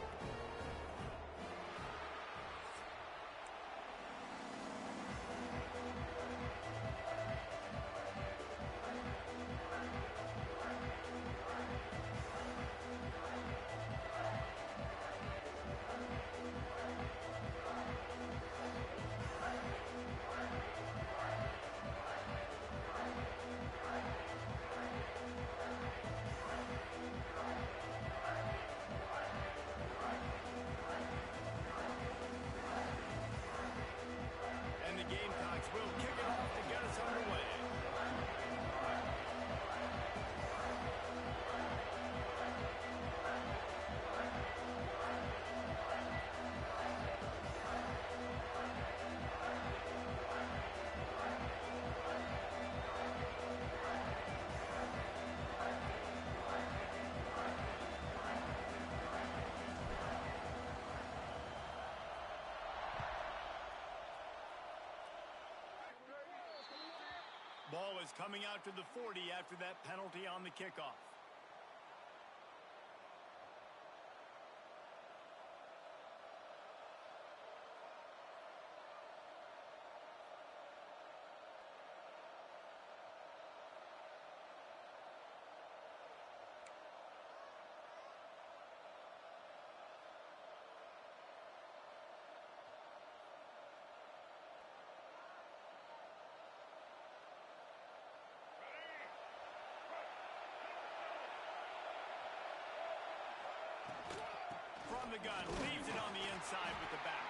And the Gamecocks will kick it off to get us underway. Ball is coming out to the 40 after that penalty on the kickoff. From the gun, leaves it on the inside with the back.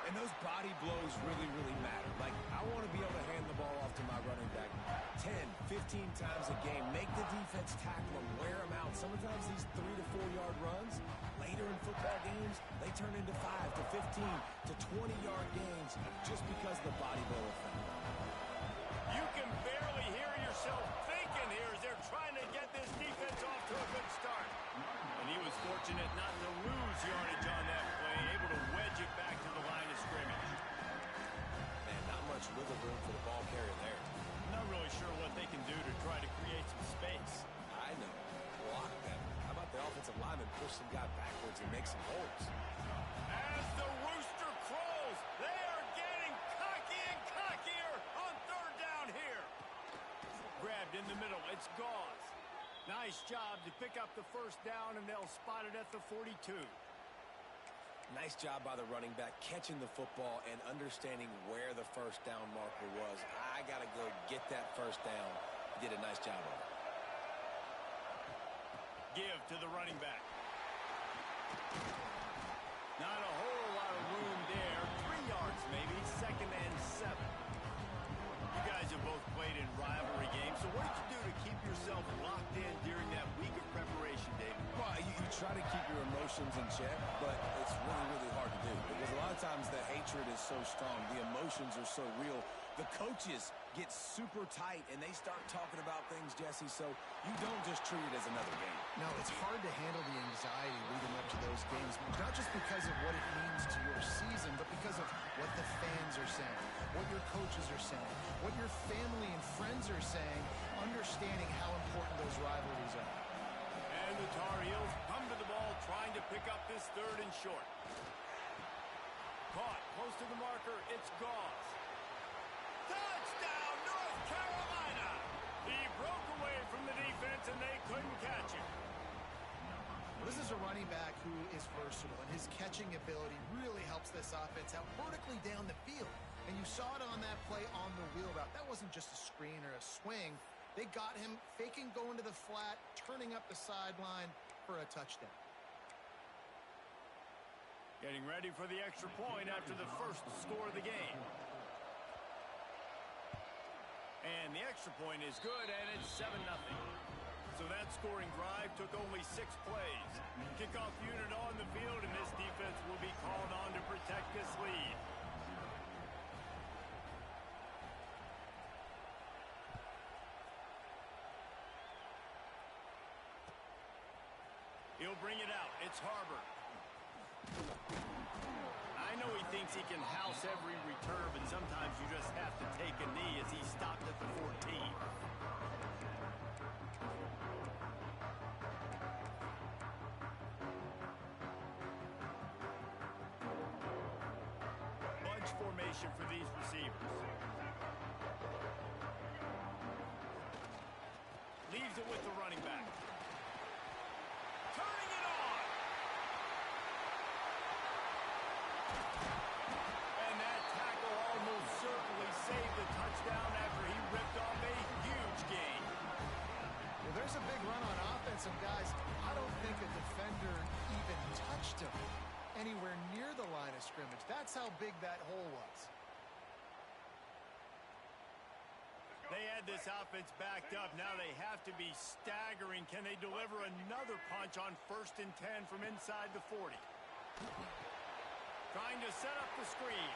And those body blows really matter. Like, I want to be able to hand the ball off to my running back 10, 15 times a game. Make the defense tackle them, wear them out. Sometimes these 3 to 4 yard runs, later in football games, they turn into 5 to 15 to 20 yard gains just because of the body blow effect. You can barely hear yourself thinking here as they're trying to get this defense off to a good start. And he was fortunate not to lose yardage on that play, able to wedge it back to the line of scrimmage. Man, not much wiggle room for the ball carrier there. Not really sure what they can do to try to create some space. I know. Block them. How about the offensive lineman push some guy backwards and make some holes? As the rooster crows, they are getting cocky and cockier on third down here. Grabbed in the middle, it's Gauze. Nice job to pick up the first down, and they'll spot it at the 42. Nice job by the running back catching the football and understanding where the first down marker was. I got to go get that first down. He did a nice job of it. Give to the running back. Not a whole lot of room there. 3 yards maybe, 2nd and 7. You guys have both played in rivalry games, so what did you do to keep yourself locked in during that week of preparation, David? Well, you try to keep your emotions in check, but it's really hard to do because a lot of times the hatred is so strong, the emotions are so real. The coaches get super tight and they start talking about things, Jesse, so you don't just treat it as another game. No, it's hard to handle the anxiety leading up to those games, not just because of what it means to your season, but because of what the fans are saying, what your coaches are saying, what your family and friends are saying, understanding how important those rivalries are. And the Tar Heels come to the ball trying to pick up this 3rd and short. Caught close to the marker, it's Gauze. Touchdown, North Carolina! He broke away from the defense and they couldn't catch him. Well, this is a running back who is versatile, and his catching ability really helps this offense out vertically down the field. And you saw it on that play on the wheel route. That wasn't just a screen or a swing. They got him faking going to the flat, turning up the sideline for a touchdown. Getting ready for the extra point after the first score of the game. And the extra point is good, and it's 7-0. So that scoring drive took only 6 plays. Kickoff unit on the field, and this defense will be called on to protect this lead. He'll bring it out. It's Harbor. I know he thinks he can house every return, but sometimes you just have to take a knee as he stopped at the 14. Bunch formation for these receivers. Leaves it with the running back. Turning it on. And that tackle almost certainly saved the touchdown after he ripped off a huge gain. Well, there's a big run on offense, and guys, I don't think a defender even touched him anywhere near the line of scrimmage. That's how big that hole was. They had this offense backed up. Now they have to be staggering. Can they deliver another punch on 1st and 10 from inside the 40? Trying to set up the screen.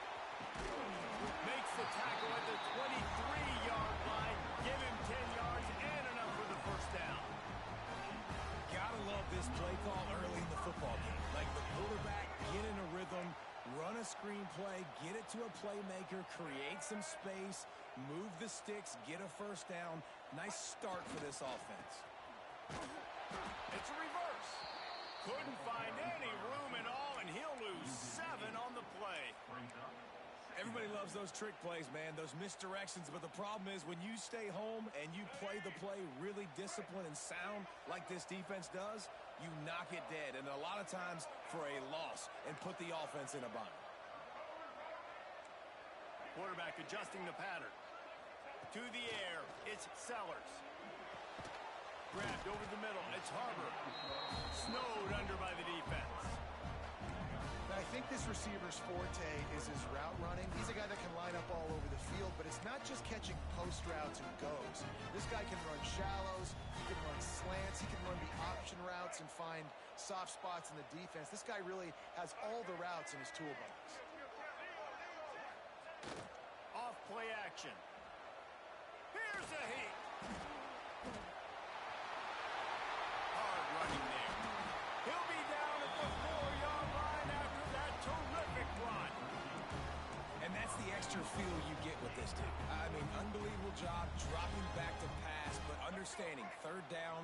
Makes the tackle at the 23-yard line. Give him 10 yards and enough for the 1st down. Gotta love this play call early in the football game. Like the quarterback, get in a rhythm, run a screen play, get it to a playmaker, create some space, move the sticks, get a 1st down. Nice start for this offense. It's a reverse. Couldn't find any room at all, and he'll lose 7 on the play. Everybody loves those trick plays, man, those misdirections, but the problem is when you stay home and you play the play really disciplined and sound like this defense does, you knock it dead, and a lot of times for a loss, and put the offense in a bind. Quarterback adjusting the pattern. To the air, it's Sellers. Grabbed over the middle, it's Harbor. Snowed under by the defense. I think this receiver's forte is his route running. He's a guy that can line up all over the field, but it's not just catching post routes and goes. This guy can run shallows, he can run slants, he can run the option routes and find soft spots in the defense. This guy really has all the routes in his toolbox. Off play action. Here's a heat. Hard running there. He'll be down at the 4-yard line after that terrific run. And that's the extra feel you get with this dude. I mean, unbelievable job dropping back to pass, but understanding 3rd down,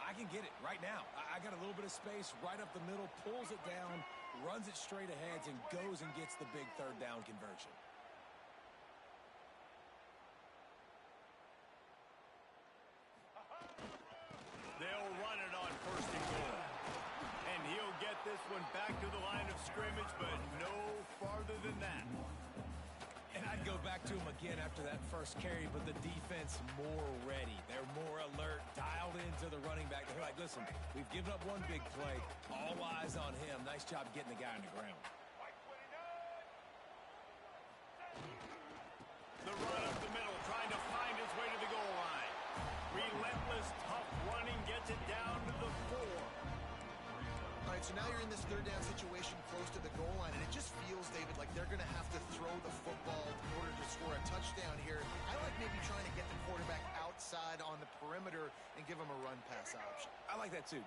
I can get it right now. I got a little bit of space right up the middle, pulls it down, runs it straight ahead, and goes and gets the big 3rd down conversion. They'll run it on 1st and goal. And he'll get this one back to the line of scrimmage, but no farther than that. And I'd go back to him again after that 1st carry, but the defense more ready. They're more alert, dialed into the running back. They're like, listen, we've given up one big play. All eyes on him. Nice job getting the guy on the ground. The run up the middle, trying to find his way to the goal line. Relentless, tough running, gets it down to the 4. All right, so now you're in this 3rd down situation close to the goal line, and it just feels, David, like they're going to have to throw the football in order to score a touchdown here. I like maybe trying to get the quarterback outside on the perimeter and give him a run-pass option. I like that too.